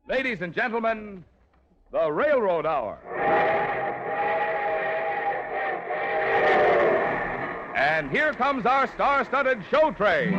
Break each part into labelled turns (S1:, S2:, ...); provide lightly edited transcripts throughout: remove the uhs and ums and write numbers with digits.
S1: Ladies and gentlemen, the Railroad Hour. And here comes our star-studded show train.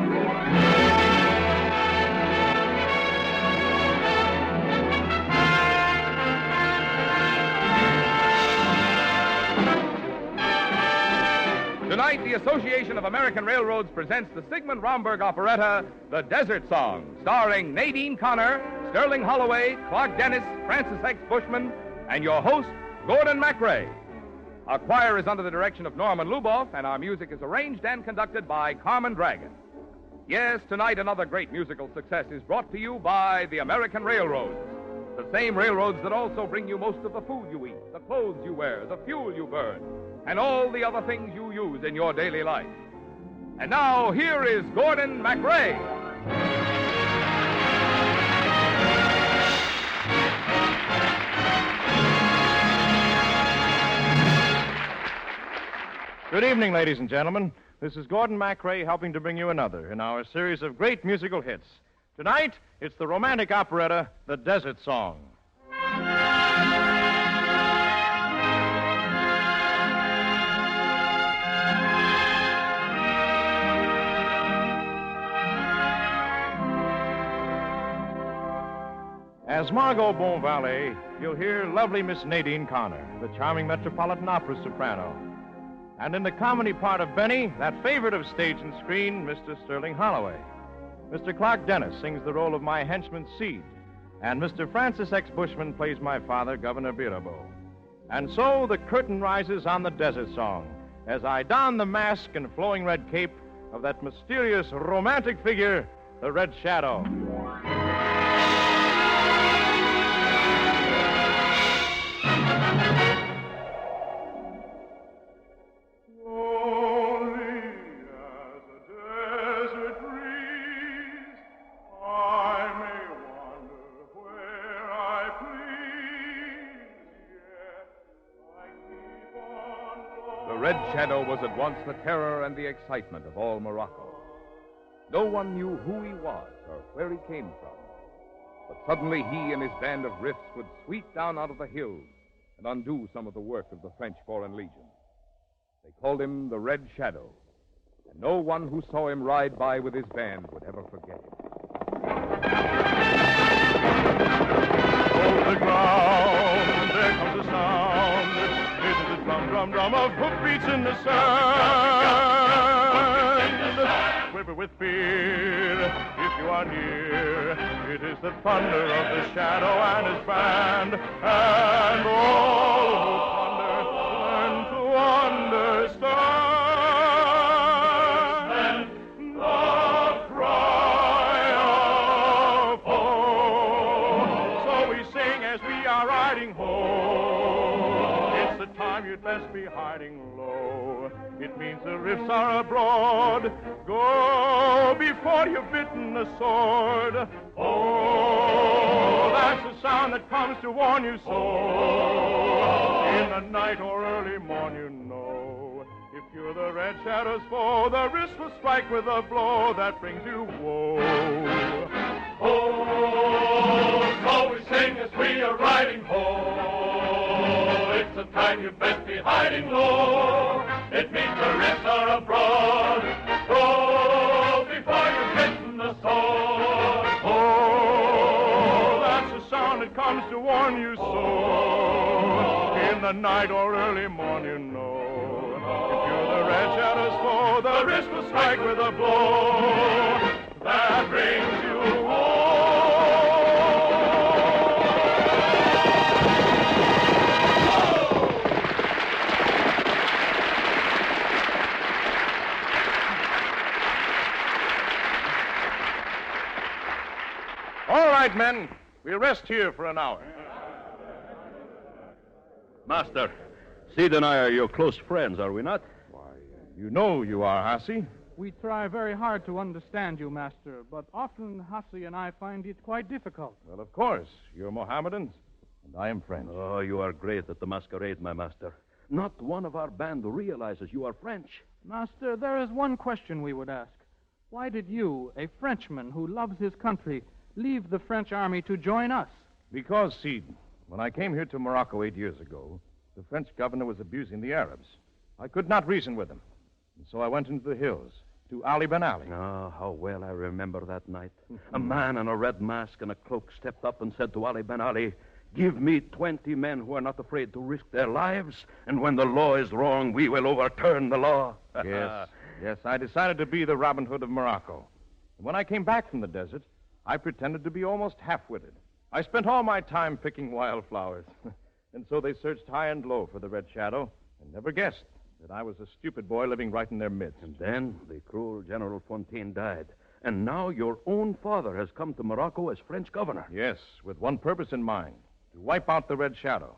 S1: Tonight, the Association of American Railroads presents the Sigmund Romberg operetta, The Desert Song, starring Nadine Connor, Sterling Holloway, Clark Dennis, Francis X. Bushman, and your host, Gordon MacRae. Our choir is under the direction of Norman Luboff, and our music is arranged and conducted by Carmen Dragon. Yes, tonight another great musical success is brought to you by the American Railroads. The same railroads that also bring you most of the food you eat, the clothes you wear, the fuel you burn, and all the other things you use in your daily life. And now, here is Gordon MacRae.
S2: Good evening, ladies and gentlemen. This is Gordon MacRae helping to bring you another in our series of great musical hits. Tonight, it's the romantic operetta, The Desert Song. As Margot Bonvalet, you'll hear lovely Miss Nadine Connor, the charming Metropolitan Opera soprano. And in the comedy part of Benny, that favorite of stage and screen, Mr. Sterling Holloway. Mr. Clark Dennis sings the role of my henchman, Seed. And Mr. Francis X. Bushman plays my father, Governor Birabeau. And so the curtain rises on The Desert Song as I don the mask and flowing red cape of that mysterious romantic figure, the Red Shadow.
S1: The Red Shadow was at once the terror and the excitement of all Morocco. No one knew who he was or where he came from. But suddenly he and his band of riffs would sweep down out of the hills and undo some of the work of the French Foreign Legion. They called him the Red Shadow, and no one who saw him ride by with his band would ever forget it.
S2: Over the ground, there comes a sound. It is the drum, drum, drum of hoofbeats in the sand. Quiver with fear if you are near. It is the thunder of the Shadow and his band. And all who thunder learn to understand the cry of hope. So we sing as we are riding home. It's the time you'd best be hiding low. It means the rifts are abroad. Go before you've bitten the sword. Oh, that's the sound that comes to warn you so. In the night or early morn, you know. If you're the Red Shadow's foe, the wrist will strike with a blow that brings you woe.
S3: Oh, so we sing as we are riding home. It's the time you best be hiding low. It means the rifts are abroad. Go before you've bitten the sword.
S2: Oh, that's the sound that comes to warn you so. In the night or early morn, you know. If you're the Red Shadow's foe, the wrist will strike with a blow that brings you home. All right, men. We'll rest here for an hour.
S4: Master, Sid and I are your close friends, are we not?
S2: Why, you know you are, Hassie.
S5: We try very hard to understand you, Master, but often Hassie and I find it quite difficult.
S2: Well, of course. You're Mohammedans, and I am French.
S4: Oh, you are great at the masquerade, my master. Not one of our band realizes you are French.
S5: Master, there is one question we would ask. Why did you, a Frenchman who loves his country, leave the French army to join us?
S2: Because, see, when I came here to Morocco 8 years ago, the French governor was abusing the Arabs. I could not reason with him. And so I went into the hills to Ali Ben Ali.
S4: Oh, how well I remember that night. A man in a red mask and a cloak stepped up and said to Ali Ben Ali, "Give me 20 men who are not afraid to risk their lives, and when the law is wrong, we will overturn the law."
S2: Yes, I decided to be the Robin Hood of Morocco. And when I came back from the desert, I pretended to be almost half-witted. I spent all my time picking wildflowers. And so they searched high and low for the Red Shadow and never guessed that I was a stupid boy living right in their midst.
S4: And then the cruel General Fontaine died. And now your own father has come to Morocco as French governor.
S2: Yes, with one purpose in mind, to wipe out the Red Shadow.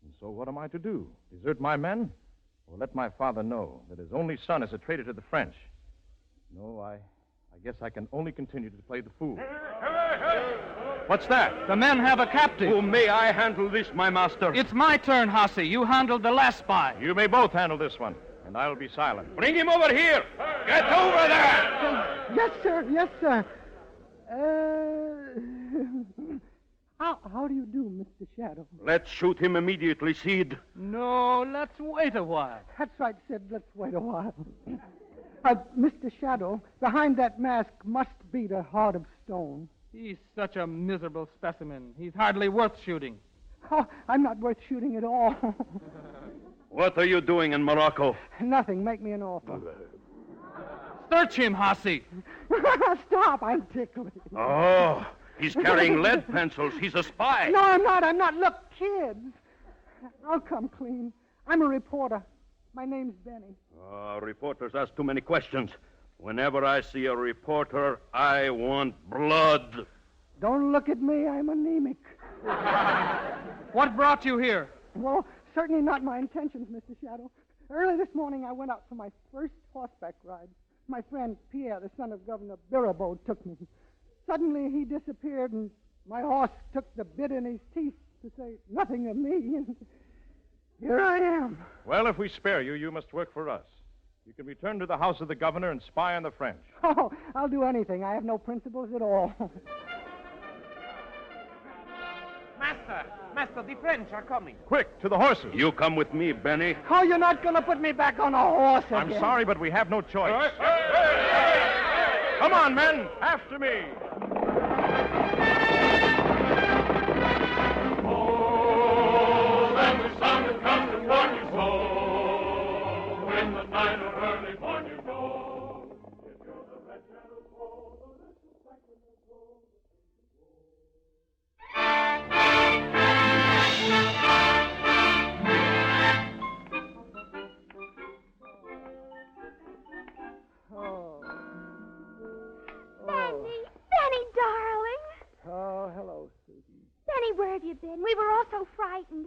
S2: And so what am I to do? Desert my men? Or let my father know that his only son is a traitor to the French? No, I guess I can only continue to play the fool. What's that?
S5: The men have a captive.
S4: Oh, may I handle this, my master?
S5: It's my turn, Hussy. You handled the last spy.
S2: You may both handle this one, and I'll be silent.
S4: Bring him over here. Get over there.
S6: Yes, sir. Yes, sir. How do you do, Mr. Shadow?
S4: Let's shoot him immediately, Seed.
S5: No, let's wait a while.
S6: That's right, Sid. Let's wait a while. Mr. Shadow, behind that mask must beat a heart of stone.
S5: He's such a miserable specimen. He's hardly worth shooting.
S6: Oh, I'm not worth shooting at all.
S4: What are you doing in Morocco?
S6: Nothing. Make me an offer.
S5: Search him, Hussy.
S6: Stop. I'm ticklish.
S4: Oh, he's carrying lead pencils. He's a spy.
S6: No, I'm not. I'm not. Look, kids. I'll come clean. I'm a reporter. My name's Benny.
S4: Reporters ask too many questions. Whenever I see a reporter, I want blood.
S6: Don't look at me. I'm anemic.
S5: What brought you here?
S6: Well, certainly not my intentions, Mr. Shadow. Early this morning, I went out for my first horseback ride. My friend Pierre, the son of Governor Birabeau, took me. Suddenly, he disappeared, and my horse took the bit in his teeth to say nothing of me, and here I am.
S2: Well, if we spare you, you must work for us. You can return to the house of the governor and spy on the French.
S6: Oh, I'll do anything. I have no principles at all.
S7: Master, the French are coming.
S2: Quick, to the horses.
S4: You come with me, Benny.
S6: Oh, you're not going to put me back on a horse again.
S2: I'm sorry, but we have no choice. Come on, men. After me.
S3: Oh, then the sun will come to warn you so. In the night or early morn you go. If you're the Red Shadow's foe, the little second will go.
S8: Benny, darling.
S6: Oh, hello, Susan.
S8: Benny, where have you been? We were all so frightened.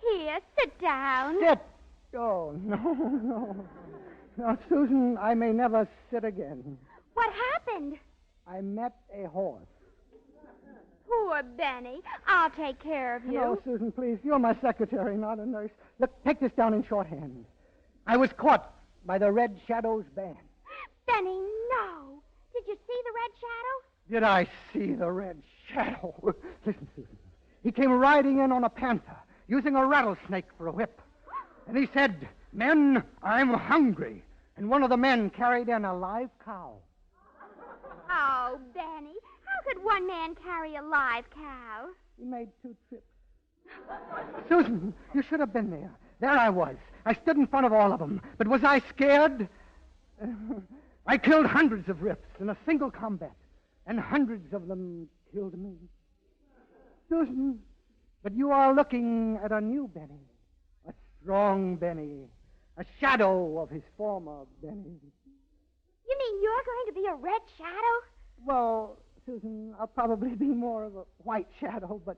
S8: Here, sit down.
S6: Sit. Oh, no. Now, Susan, I may never sit again.
S8: What happened?
S6: I met a horse.
S8: Poor Benny. I'll take care of you.
S6: No, Susan, please. You're my secretary, not a nurse. Look, take this down in shorthand. I was caught by the Red Shadow's band.
S8: Benny, no. Did you see the Red Shadow?
S6: Did I see the Red Shadow? Listen, Susan. He came riding in on a panther, using a rattlesnake for a whip. And he said, "Men, I'm hungry." And one of the men carried in a live cow.
S8: Oh, Benny, how could one man carry a live cow?
S6: He made 2 trips. Susan, you should have been there. There I was. I stood in front of all of them. But was I scared? I killed hundreds of rips in a single combat, and hundreds of them killed me. Susan, but you are looking at a new Benny, a strong Benny, a shadow of his former Benny.
S8: You mean you're going to be a Red Shadow?
S6: Well, Susan, I'll probably be more of a white shadow, but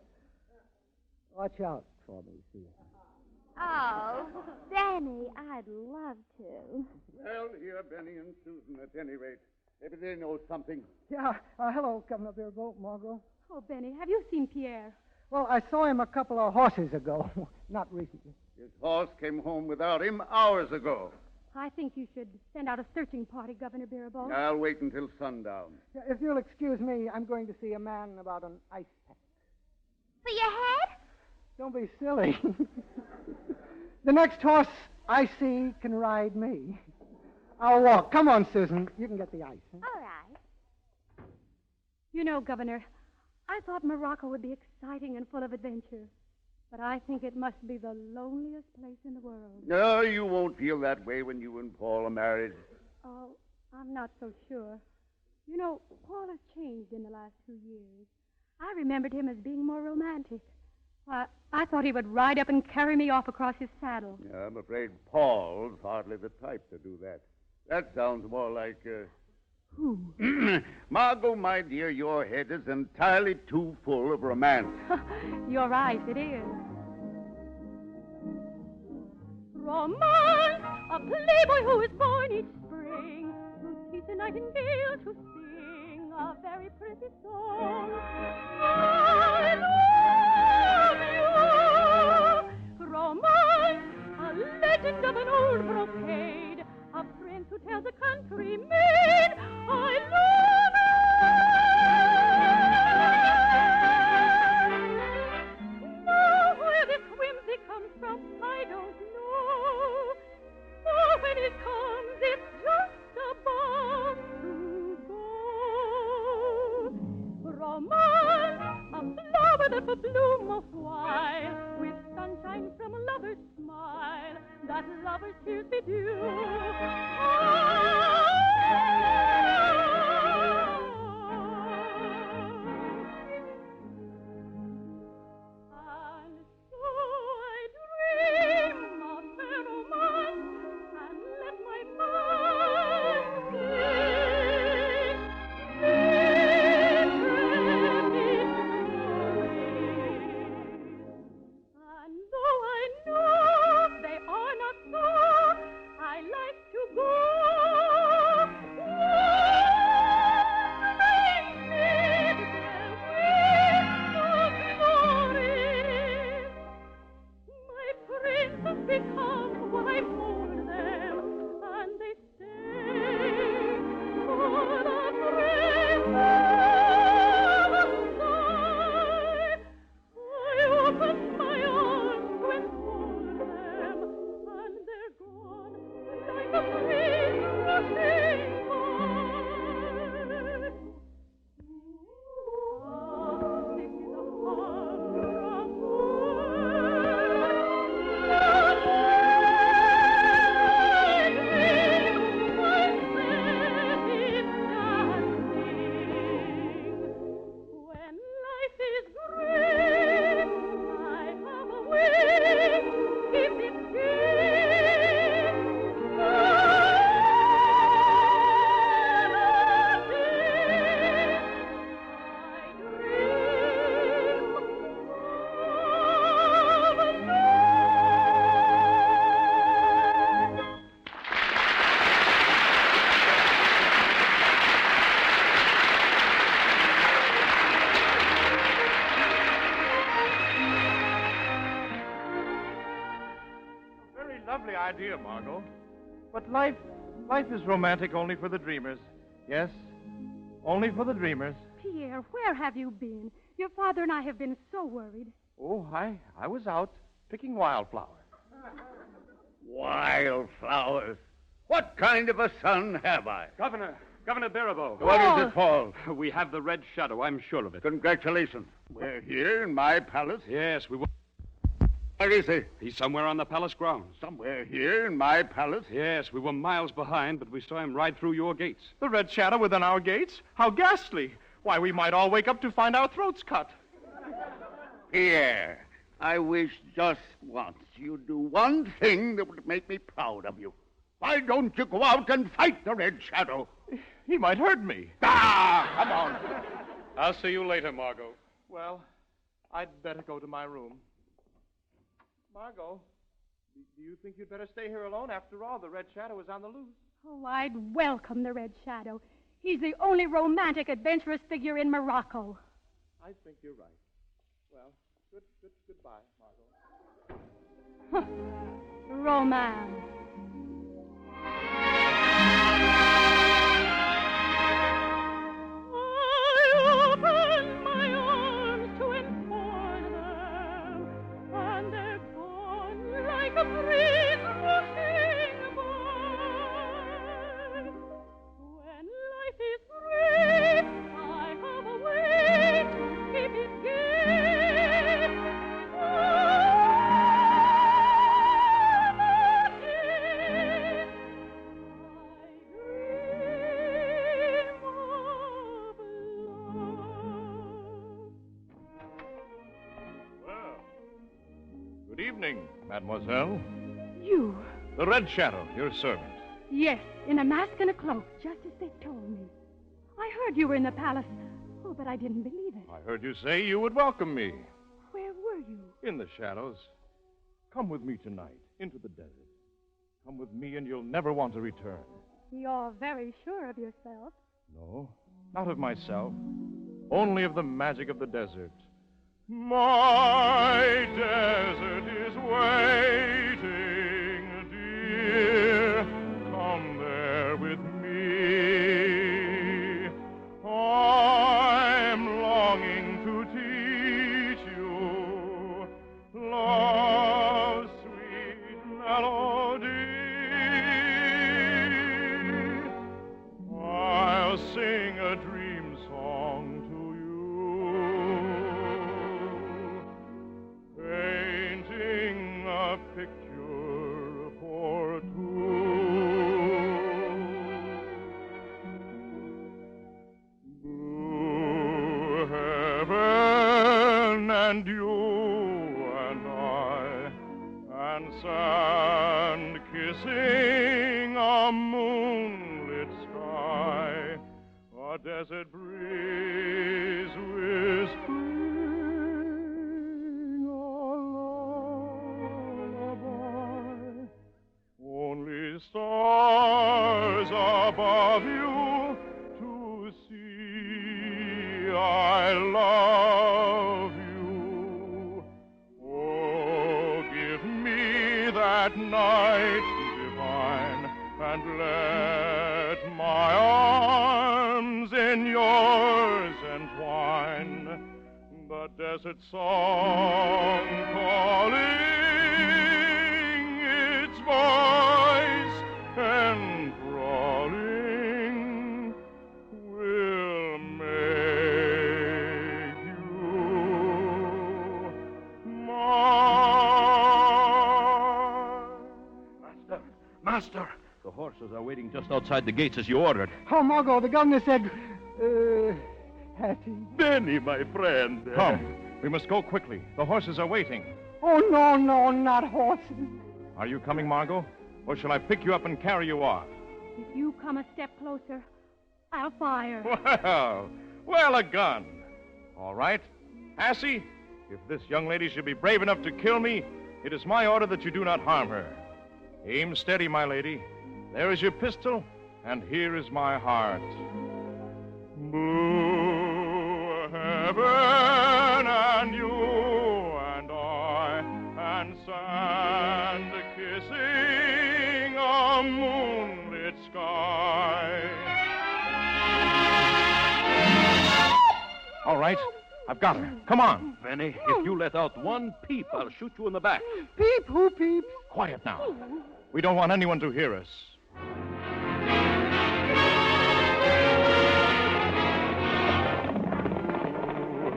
S6: watch out for me, Susan.
S8: Oh, Benny, I'd love to.
S9: Well, here, Benny and Susan, at any rate. Maybe they know something.
S6: Yeah, hello, Governor Birabeau, Margot.
S10: Oh, Benny, have you seen Pierre?
S6: Well, I saw him a couple of horses ago, not recently.
S9: His horse came home without him hours ago.
S10: I think you should send out a searching party, Governor Birabeau.
S9: I'll wait until sundown.
S6: If you'll excuse me, I'm going to see a man about an ice pack.
S8: So you
S6: don't be silly. The next horse I see can ride me. I'll walk. Come on, Susan. You can get the ice. Huh?
S8: All right.
S10: You know, Governor, I thought Morocco would be exciting and full of adventure. But I think it must be the loneliest place in the world.
S9: No, you won't feel that way when you and Paul are married.
S10: Oh, I'm not so sure. You know, Paul has changed in the last 2 years. I remembered him as being more romantic. Why, I thought he would ride up and carry me off across his saddle.
S9: Yeah, I'm afraid Paul's hardly the type to do that. That sounds more like,
S10: Who?
S9: Margot, my dear, your head is entirely too full of romance.
S10: You're right, it is. Romance, a playboy who is born each spring, to teach a nightingale to sing a very pretty song. I love you. Romance, a legend of an old brocade, a prince who tells a country maid, I love you. Now where this whimsy comes from, I don't know. For when it comes, it's just a bomb to go. Romance, a flower that will bloom a while, with sunshine from a lover's smile, that lover's tears bedew. And so I dream of fair romance, and let my mind sing, and though I know they are not so, I like to go. My princes become what I hold them, and they stay for the grace of a sigh. I open my arms to enfold them, and they're gone like a breeze rushing by. Ah, this is a far from when life is great, I have a way, keep it gay.
S2: Very lovely idea, Margot. But life is romantic only for the dreamers. Yes, only for the dreamers.
S10: Pierre, where have you been? Your father and I have been so worried.
S2: Oh, I was out picking wildflowers.
S9: Wildflowers. What kind of a son have I?
S4: Governor Baribeau.
S9: What is it, Paul?
S4: We have the Red Shadow, I'm sure of it.
S9: Congratulations. We're here in my palace.
S4: Yes, we will.
S9: Where is he?
S4: He's somewhere on the palace grounds.
S9: Somewhere here in my palace.
S4: Yes, we were miles behind, but we saw him ride through your gates.
S2: The red shadow within our gates? How ghastly. Why, we might all wake up to find our throats cut.
S9: Pierre, I wish just once you'd do one thing that would make me proud of you. Why don't you go out and fight the Red Shadow?
S2: He might hurt me.
S9: Ah, come on.
S4: I'll see you later, Margot.
S2: Well, I'd better go to my room. Margot, do you think you'd better stay here alone? After all, the Red Shadow is on the loose.
S10: Oh, I'd welcome the Red Shadow. He's the only romantic, adventurous figure in Morocco.
S2: I think you're right. Well, goodbye, Margot.
S10: Romance. I open my arms to enfold them, like a breeze rushing by. When life is free, I have a way to keep it gay.
S2: Good evening, mademoiselle.
S10: You?
S2: The Red Shadow, your servant.
S10: Yes, in a mask and a cloak, just as they told me. I heard you were in the palace. Oh, but I didn't believe it.
S2: I heard you say you would welcome me.
S10: Where were you?
S2: In the shadows. Come with me tonight, into the desert. Come with me and you'll never want to return.
S10: You're very sure of yourself.
S2: No, not of myself. Only of the magic of the desert. My desert is waiting, dear. Come there with me. I'm longing to teach you love's sweet melody. I'll sing a dream song to you, painting a picture for two. Blue heaven and you and I, and sand kissing a moonlit sky, a desert breeze whispering a lullaby. Only stars above you to see I love you. Oh, give me that night divine and let my arms in yours entwine. The desert song calling, its voice enthralling, will make you mine.
S4: Master! The horses are waiting just outside the gates as you ordered.
S6: Oh, Margot, the governor said, Hattie.
S4: Benny, my friend.
S2: Come, we must go quickly. The horses are waiting.
S6: Oh, no, not horses.
S2: Are you coming, Margot? Or shall I pick you up and carry you off?
S10: If you come a step closer, I'll fire.
S2: Well, a gun. All right. Hassie, if this young lady should be brave enough to kill me, it is my order that you do not harm her. Aim steady, my lady. There is your pistol, and here is my heart. Blue heaven and you and I, and sand kissing a moonlit sky. All right, I've got her. Come on.
S4: Benny, if you let out one peep, I'll shoot you in the back.
S6: Peep, who peep?
S2: Quiet now. We don't want anyone to hear us.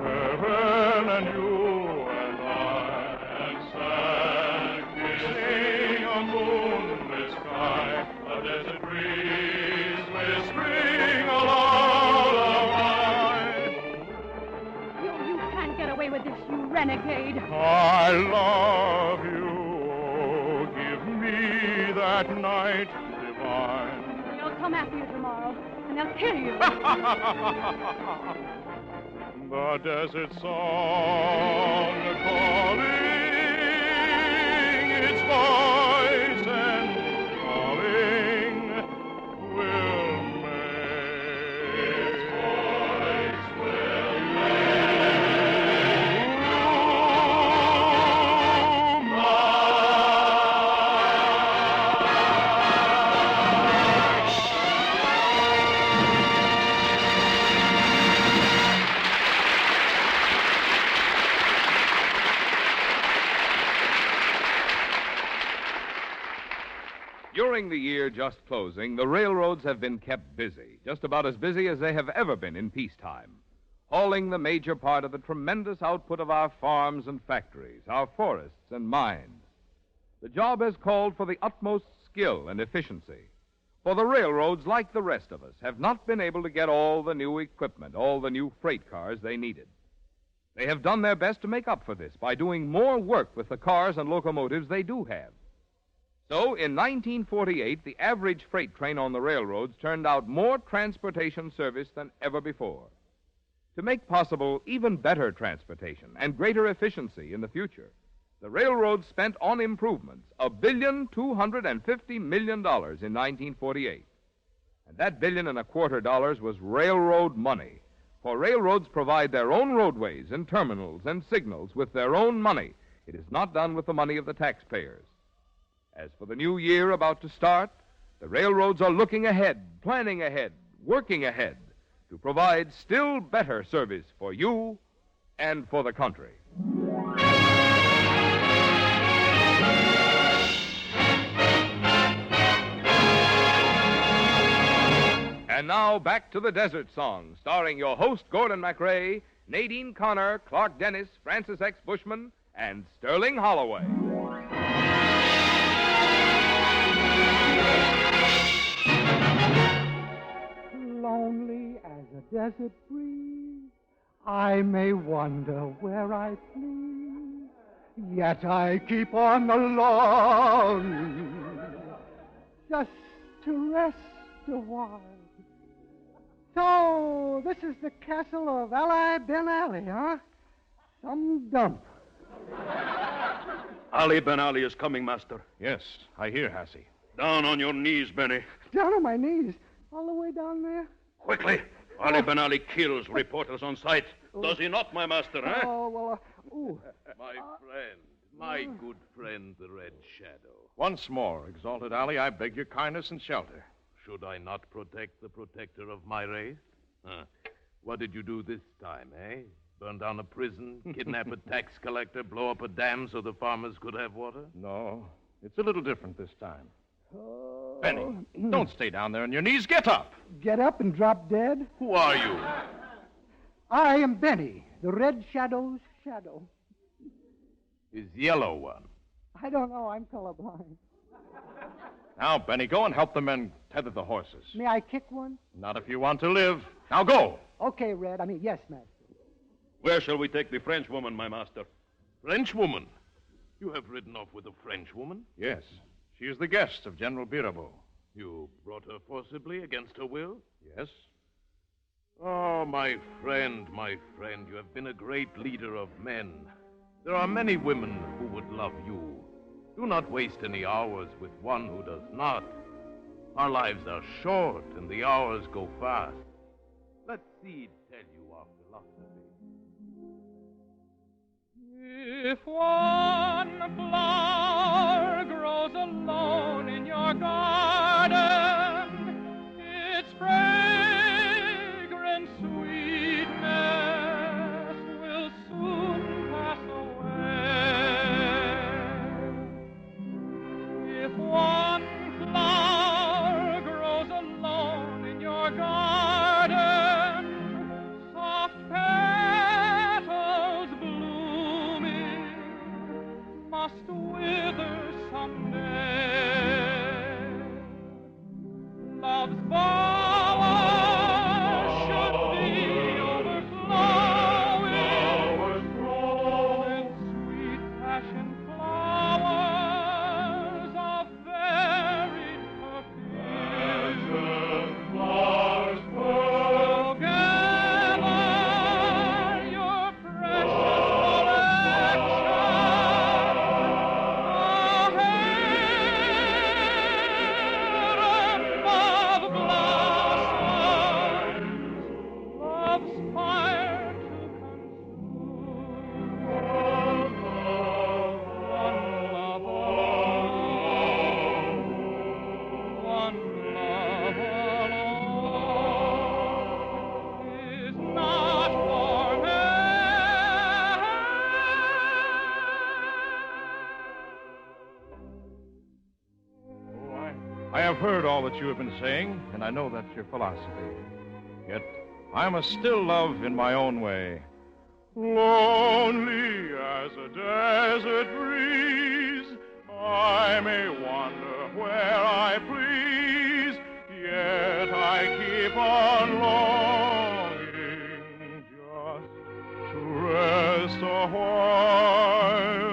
S2: Heaven and you and I, and sand kissing a moonlit sky, a desert breeze whispering a lullaby.
S10: You can't get away with this, you renegade.
S2: I love you. Oh, give me that night divine.
S10: They'll come after you tomorrow, and they'll kill you.
S2: The desert song calling, its voice and calling will make. Its voice will make you mine.
S1: During the year just closing, the railroads have been kept busy, just about as busy as they have ever been in peacetime, hauling the major part of the tremendous output of our farms and factories, our forests and mines. The job has called for the utmost skill and efficiency, for the railroads, like the rest of us, have not been able to get all the new equipment, all the new freight cars they needed. They have done their best to make up for this by doing more work with the cars and locomotives they do have. So, in 1948, the average freight train on the railroads turned out more transportation service than ever before. To make possible even better transportation and greater efficiency in the future, the railroads spent on improvements $1,250 million in 1948. And that $1.25 billion was railroad money. For railroads provide their own roadways and terminals and signals with their own money. It is not done with the money of the taxpayers. As for the new year about to start, the railroads are looking ahead, planning ahead, working ahead to provide still better service for you and for the country. And now, back to the Desert Song, starring your host, Gordon MacRae, Nadine Connor, Clark Dennis, Francis X. Bushman, and Sterling Holloway.
S6: Lonely as a desert breeze, I may wander where I please, yet I keep on along, just to rest a while. So, this is the castle of Ali Ben Ali, huh? Some dump.
S4: Ali Ben Ali is coming, Master.
S2: Yes, I hear, Hassie.
S4: Down on your knees, Benny.
S6: Down on my knees. All the way down there?
S4: Quickly. Ali Ben Ali kills reporters on sight. Does he not, my master, huh?
S6: Oh, well,
S3: My friend, my good friend, the Red Shadow.
S2: Once more, Exalted Ali, I beg your kindness and shelter.
S3: Should I not protect the protector of my race? What did you do this time, eh? Burn down a prison, kidnap a tax collector, blow up a dam so the farmers could have water?
S2: No, it's a little different this time. Benny, don't stay down there on your knees. Get up.
S6: Get up and drop dead?
S3: Who are you?
S6: I am Benny, the Red Shadow's shadow.
S3: His yellow one.
S6: I don't know. I'm colorblind.
S2: Now, Benny, go and help the men tether the horses.
S6: May I kick one?
S2: Not if you want to live. Now go.
S6: Okay, Red. Yes, Master.
S4: Where shall we take the French woman, my master?
S3: French woman? You have ridden off with a French woman?
S2: Yes. She is the guest of General Mirabeau.
S3: You brought her forcibly against her will?
S2: Yes.
S3: Oh, my friend, you have been a great leader of men. There are many women who would love you. Do not waste any hours with one who does not. Our lives are short and the hours go fast. Let seed tell you our philosophy.
S5: If one flower grows alone in your garden, its fragrant sweetness will soon pass away. If one flower grows alone in your garden, soft petals blooming
S2: I have heard all that you have been saying, and I know that's your philosophy. Yet I must still love in my own way. Lonely as a desert breeze, I may wander where I please, yet I keep on longing just to rest a while,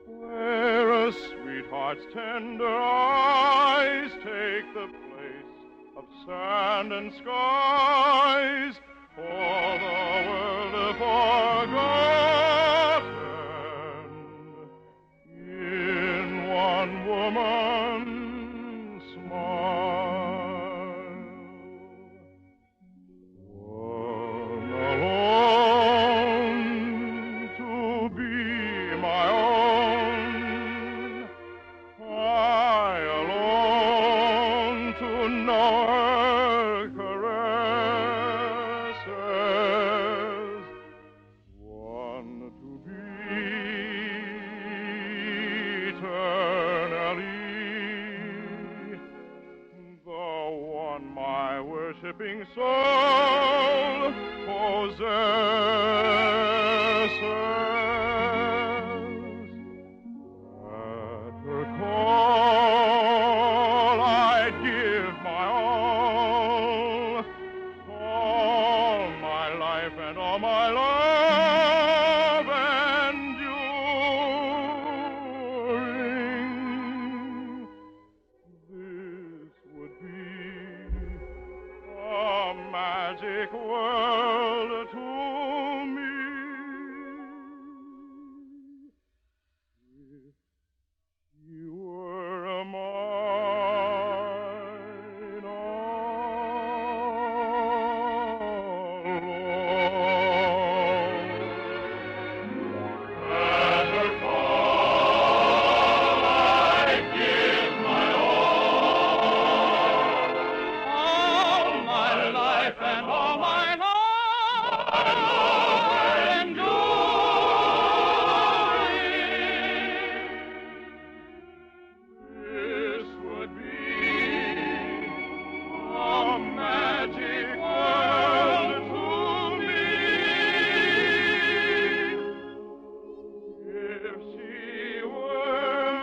S2: where a sweetheart's tender eyes take the place of sand and skies, for the world forgotten in one woman's smile. One alone to be my own, I alone to know her caresses, one to be eternally, the one my worshiping soul possesses. At her call I'd give my all my life and all my love enduring. This would be a magic world to me. You were mine alone. At her call, I'd give my all my life and all my love enduring. This would be a magic world to me, if she were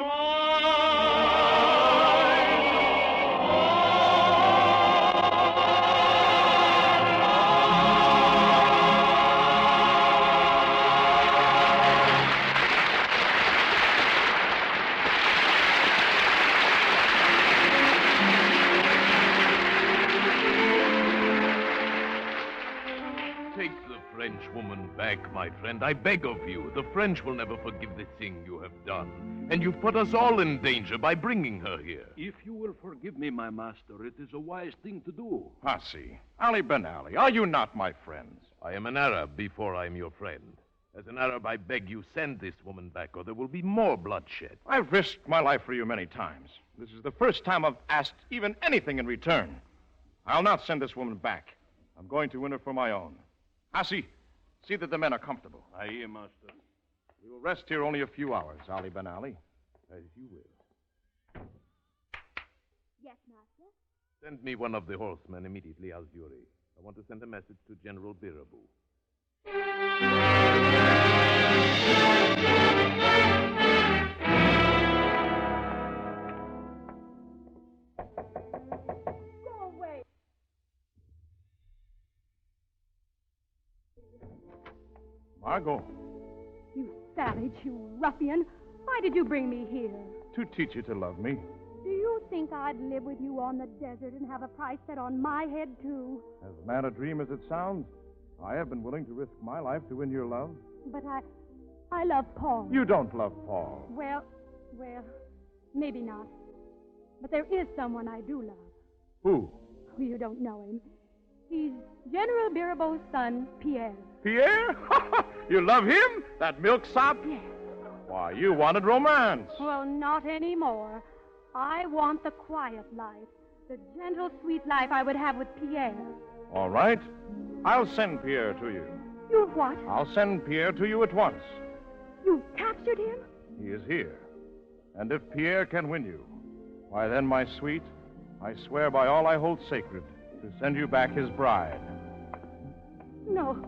S4: Take the French woman back, my friend. I beg of you. The French will never forgive the thing you have done. And you've put us all in danger by bringing her here. If you will forgive me, my master, it is a wise thing to do.
S2: Hussy, Ali Ben Ali, are you not my friends?
S4: I am an Arab before I am your friend. As an Arab, I beg you, send this woman back, or there will be more bloodshed.
S2: I've risked my life for you many times. This is the first time I've asked even anything in return. I'll not send this woman back. I'm going to win her for my own. Hussy, see that the men are comfortable.
S4: I hear, master.
S2: We will rest here only a few hours, Ali Ben Ali.
S4: As you will.
S8: Yes, Master.
S4: Send me one of the horsemen immediately, Algieri. I want to send a message to General Birabu.
S10: Go away.
S2: Margot,
S10: You savage, you ruffian. Why did you bring me here?
S2: to teach you to love me.
S10: Do you think I'd live with you on the desert and have a price set on my head, too?
S2: As mad a dream as it sounds, I have been willing to risk my life to win your love.
S10: But I love Paul.
S2: You don't love Paul.
S10: Well, maybe not. But there is someone I do love.
S2: Who?
S10: Oh, you don't know him. He's General Birabo's son, Pierre.
S2: Pierre? You love him? That milksop?
S10: Yes.
S2: Why, you wanted romance.
S10: Well, not anymore. I want the quiet life, the gentle, sweet life I would have with Pierre.
S2: All right. I'll send Pierre to you.
S10: You what?
S2: I'll send Pierre to you at once.
S10: You captured him?
S2: He is here. And if Pierre can win you, Why then, my sweet, I swear by all I hold sacred to send you back his bride.
S10: No.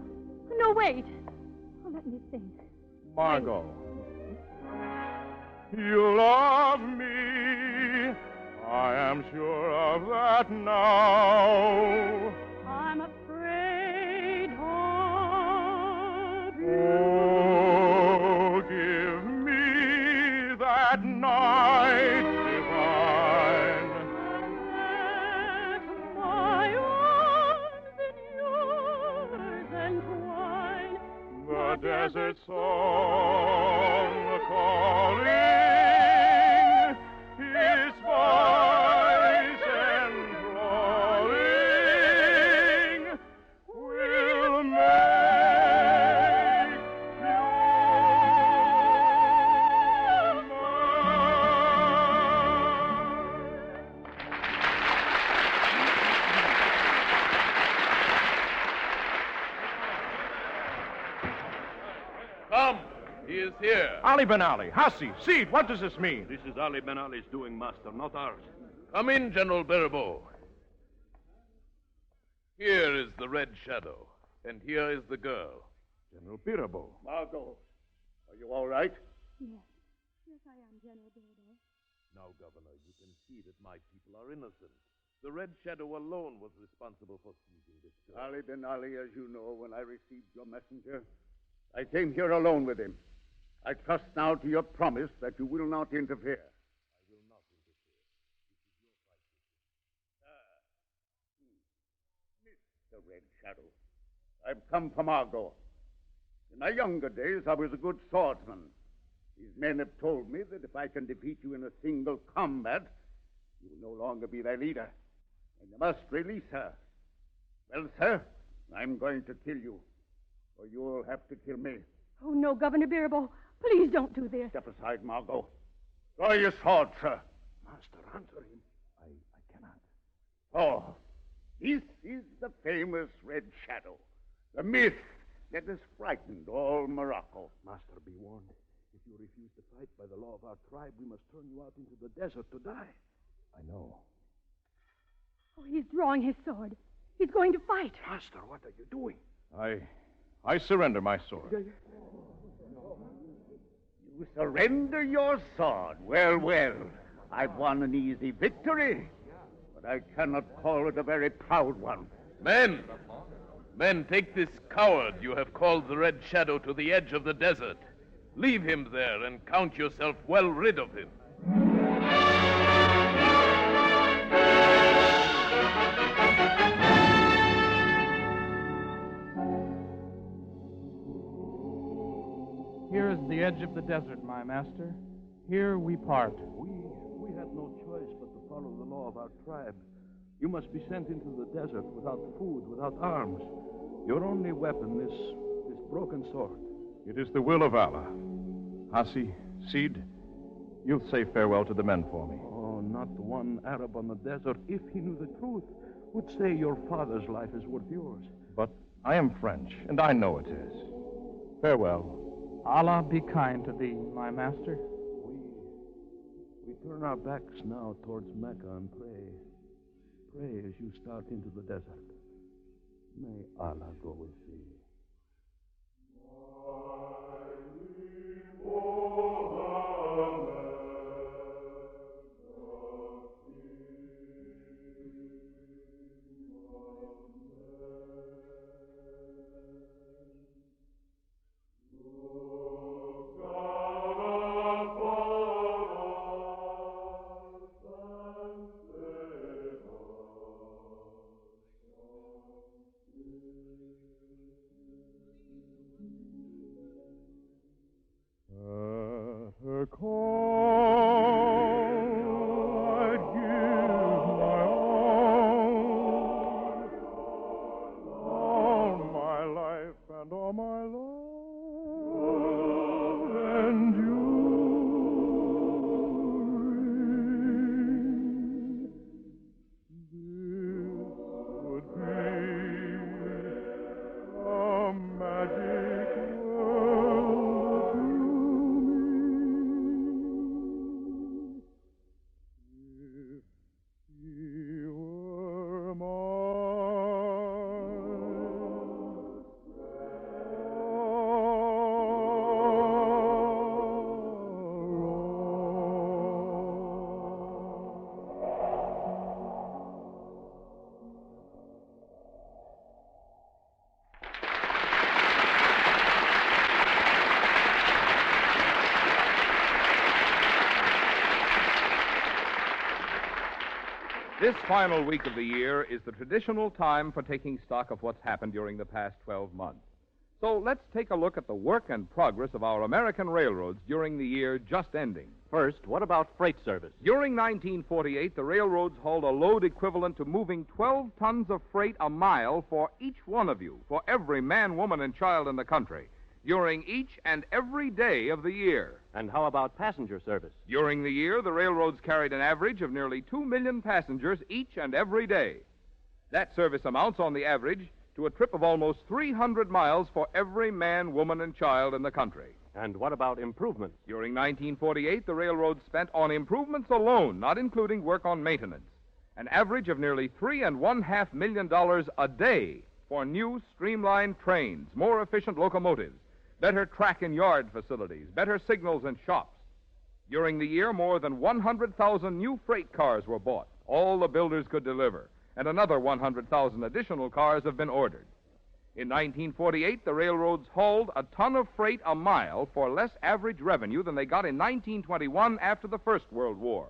S10: No, wait. Oh, let me think.
S2: Margot. You love me. I am sure of that now.
S10: I'm afraid of you.
S2: Oh, give me that night divine.
S10: Let my arms in yours entwine.
S2: The desert song calling, his voice enthralling, will make you
S1: Come, he is here.
S2: Ali Ben Ali, Hassi, Seed, what does this mean?
S4: This is Ali Ben Ali's doing, Master, not ours.
S1: Come in, General Birabeau. Here is the Red Shadow, and here is the girl.
S2: General Birabeau.
S9: Margot, are you all right?
S10: Yes. Yes, I am, General Birabeau.
S1: Now, Governor, you can see that my people are innocent. The Red Shadow alone was responsible for seizing this girl.
S9: Ali Ben Ali, as you know, when I received your messenger, I came here alone with him. I trust now to your promise that you will not interfere.
S1: I will not interfere. This is your fight.
S9: Mr. Red Shadow, I've come from Margot. In my younger days, I was a good swordsman. These men have told me that if I can defeat you in a single combat, you will no longer be their leader, and you must release her. Well, sir, I'm going to kill you, or you'll have to kill me.
S10: Oh, no, Governor Birabeau. Please don't do this.
S9: Step aside, Margot. Draw your sword, sir.
S4: Master, answer him.
S9: I cannot. Oh, this is the famous Red Shadow, the myth that has frightened all Morocco.
S4: Master, be warned. If you refuse to fight by the law of our tribe, we must turn you out into the desert to die.
S2: I know.
S10: Oh, he's drawing his sword. He's going to fight.
S4: Master, what are you doing?
S2: I surrender my sword.
S9: You surrender your sword. Well, well, I've won an easy victory, but I cannot call it a very proud one.
S1: Men! Men, take this coward you have called the Red Shadow to the edge of the desert. Leave him there and count yourself well rid of him.
S5: Here is the edge of the desert, my master. Here we part.
S4: We had no choice but to follow the law of our tribe. You must be sent into the desert without food, without arms. Your only weapon is this broken sword.
S2: It is the will of Allah. Hassi, Seed, you'll say farewell to the men for me.
S4: Oh, not one Arab on the desert, if he knew the truth, would say your father's life is worth yours.
S2: But I am French, and I know it is. Farewell.
S5: Allah be kind to thee, my master.
S4: We turn our backs now towards Mecca and pray. Pray as you start into the desert. May Allah go with thee.
S2: Her call, I'd give my all my life and all my love, and this would be a magic world to me.
S1: This final week of the year is the traditional time for taking stock of what's happened during the past 12 months. So let's take a look at the work and progress of our American railroads during the year just ending.
S7: First, what about freight service?
S1: During 1948, the railroads hauled a load equivalent to moving 12 tons of freight a mile for each one of you, for every man, woman, and child in the country, during each and every day of the year.
S7: And how about passenger service?
S1: During the year, the railroads carried an average of nearly 2 million passengers each and every day. That service amounts, on the average, to a trip of almost 300 miles for every man, woman, and child in the country.
S7: And what about improvements?
S1: During 1948, the railroads spent on improvements alone, not including work on maintenance, an average of nearly $3.5 million a day for new streamlined trains, more efficient locomotives, better track and yard facilities, better signals and shops. During the year, more than 100,000 new freight cars were bought, all the builders could deliver, and another 100,000 additional cars have been ordered. In 1948, the railroads hauled a ton of freight a mile for less average revenue than they got in 1921 after the First World War.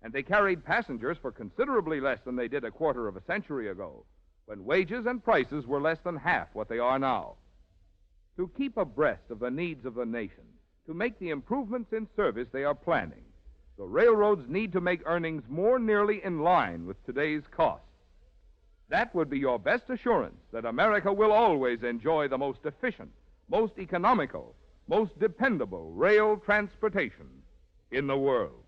S1: And they carried passengers for considerably less than they did a quarter of a century ago, when wages and prices were less than half what they are now. To keep abreast of the needs of the nation, to make the improvements in service they are planning, the railroads need to make earnings more nearly in line with today's costs. That would be your best assurance that America will always enjoy the most efficient, most economical, most dependable rail transportation in the world.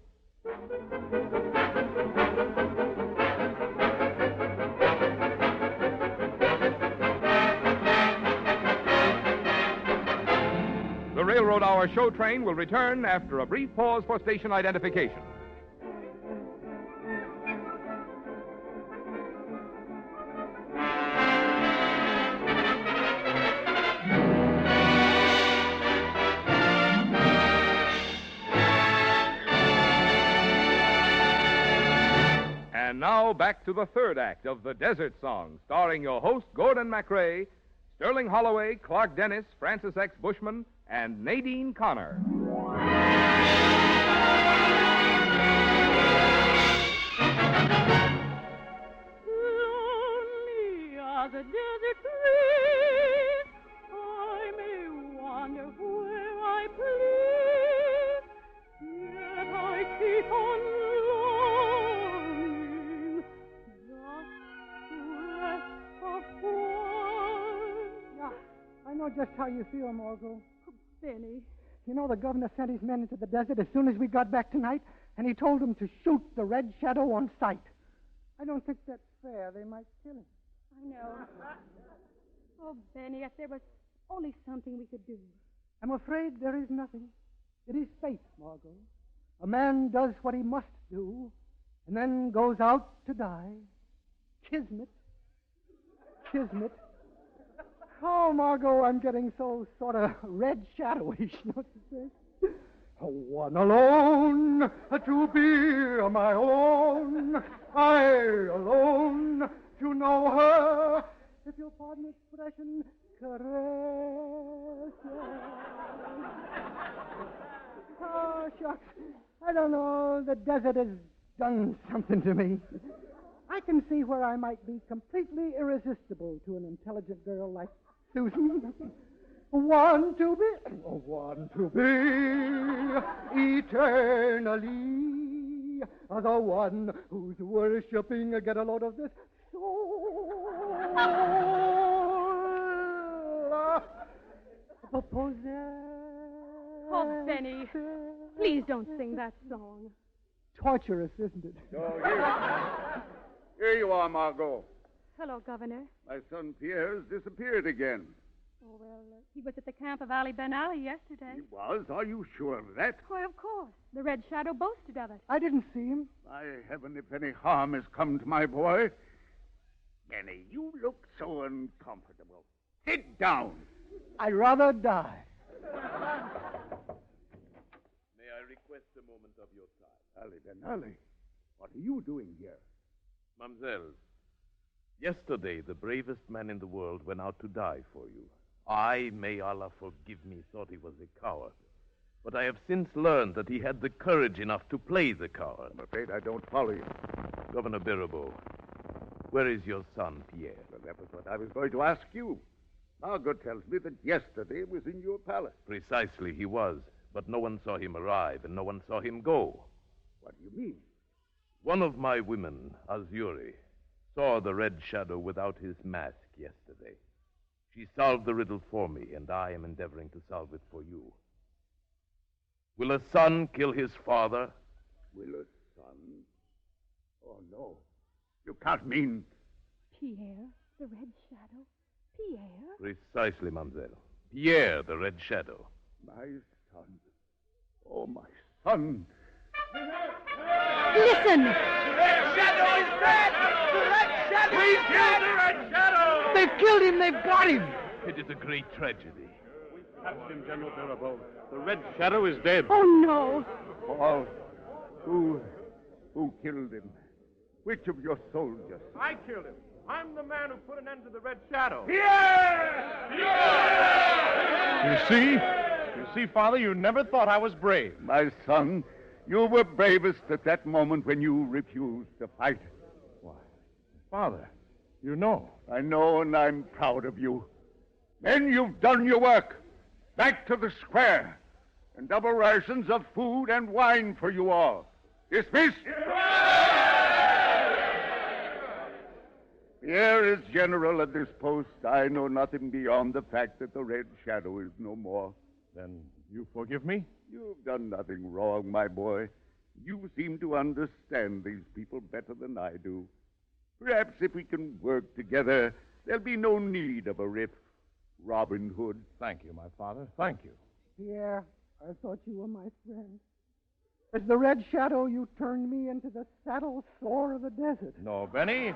S1: The Railroad Hour show train will return after a brief pause for station identification. And now back to the third act of The Desert Song, starring your host, Gordon MacRae, Sterling Holloway, Clark Dennis, Francis X. Bushman, and Nadine Connor.
S10: Lonely are the desert trees. I may wander where I please, yet I keep on longing just to rest a while.
S6: Yeah, I know just how you feel, Margot.
S10: Benny.
S6: You know, the governor sent his men into the desert as soon as we got back tonight, and he told them to shoot the Red Shadow on sight. I don't think that's fair. They might kill him.
S10: I know. Oh, Benny, if there was only something we could do.
S6: I'm afraid there is nothing. It is fate, Margot. A man does what he must do, and then goes out to die. Kismet. Kismet. Oh, Margot, I'm getting so sort of red shadowish, don't you think? One alone to be my own. I alone to know her. If you'll pardon expression, caress. Oh, shucks. I don't know. The desert has done something to me. I can see where I might be completely irresistible to an intelligent girl like Susan. One to be eternally the one who's worshiping. Get a load of this soul.
S10: Oh, Benny, please don't sing that song.
S6: Torturous, isn't it?
S9: Oh, here you are, Margot.
S10: Hello, Governor.
S9: My son Pierre's disappeared again.
S10: Oh, well, he was at the camp of Ali Ben Ali yesterday.
S9: He was? Are you sure of that?
S10: Why, of course. The Red Shadow boasted of it.
S6: I didn't see him.
S9: By heaven, if any harm has come to my boy. Benny, you look so uncomfortable. Sit down.
S6: I'd rather die.
S4: May I request a moment of your time?
S9: Ali Ben Ali, what are you doing here?
S4: Mademoiselle, yesterday the bravest man in the world went out to die for you. I, may Allah forgive me, thought he was a coward. But I have since learned that he had the courage enough to play the coward.
S9: I'm afraid I don't follow you.
S4: Governor Birabeau, where is your son, Pierre?
S9: Well, that was what I was going to ask you. Margot tells me that yesterday he was in your palace.
S4: Precisely, he was. But no one saw him arrive, and no one saw him go.
S9: What do you mean?
S4: One of my women, Azuri, saw the red shadow without his mask yesterday. She solved the riddle for me, and I am endeavoring to solve it for you. Will a son kill his father?
S9: Will a son? Oh, no. You can't mean...
S10: Pierre, the red shadow. Pierre?
S4: Precisely, mademoiselle. Pierre, the red shadow.
S9: My son. Oh, my son.
S10: Listen!
S1: The red shadow is dead! The red shadow is dead! The red shadow!
S6: They've killed him. They've got him.
S4: It is a great tragedy.
S7: Catch him, General Birabeau. The Red Shadow is dead.
S10: Oh, no.
S9: Paul, who killed him? Which of your soldiers?
S2: I killed him. I'm the man who put an end to the Red Shadow. You see, Father, you never thought I was brave.
S9: My son, you were bravest at that moment when you refused to fight.
S2: Why, Father, you know.
S9: I know, and I'm proud of you. Men, you've done your work. Back to the square. And double rations of food and wine for you all. Dismissed. Pierre is general at this post. I know nothing beyond the fact that the Red Shadow is no more.
S2: Then you forgive me?
S9: You've done nothing wrong, my boy. You seem to understand these people better than I do. Perhaps if we can work together, there'll be no need of a rift. Robin Hood.
S2: Thank you, my father. Thank you.
S6: Pierre, I thought you were my friend. As the red shadow, you turned me into the saddle sore of the desert.
S2: No, Benny.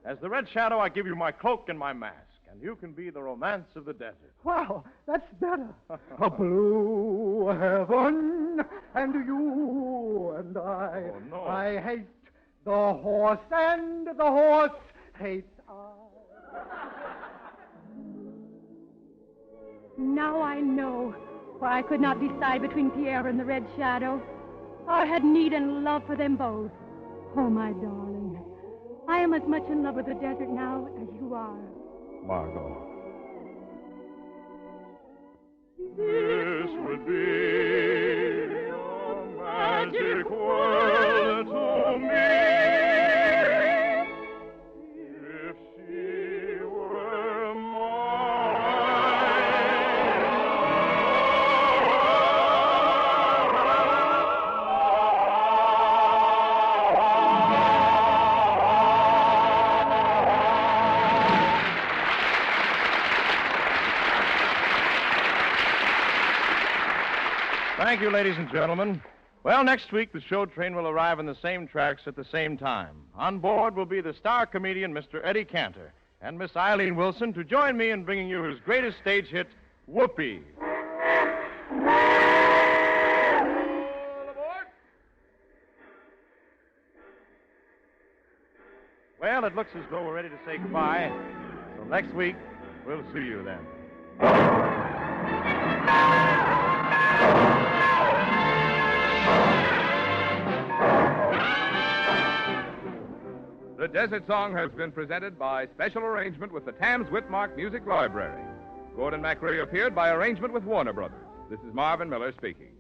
S2: As the Red Shadow, I give you my cloak and my mask, and you can be the romance of the desert.
S6: Wow, that's better. A blue heaven, and you and I.
S2: Oh, no.
S6: I hate the horse, and the horse hates I.
S10: Now I know why I could not decide between Pierre and the Red Shadow. I had need and love for them both. Oh, my darling, I am as much in love with the desert now as you are.
S2: Margot.
S3: This would be a magic world to me if she were
S2: Thank you, ladies and gentlemen. Well, next week, the show train will arrive on the same tracks at the same time. On board will be the star comedian, Mr. Eddie Cantor, and Miss Eileen Wilson to join me in bringing you his greatest stage hit, Whoopee. Well, it looks as though we're ready to say goodbye. So next week, we'll see you then.
S1: The Desert Song has been presented by special arrangement with the Tams Whitmark Music Library. Gordon MacRae appeared by arrangement with Warner Brothers. This is Marvin Miller speaking.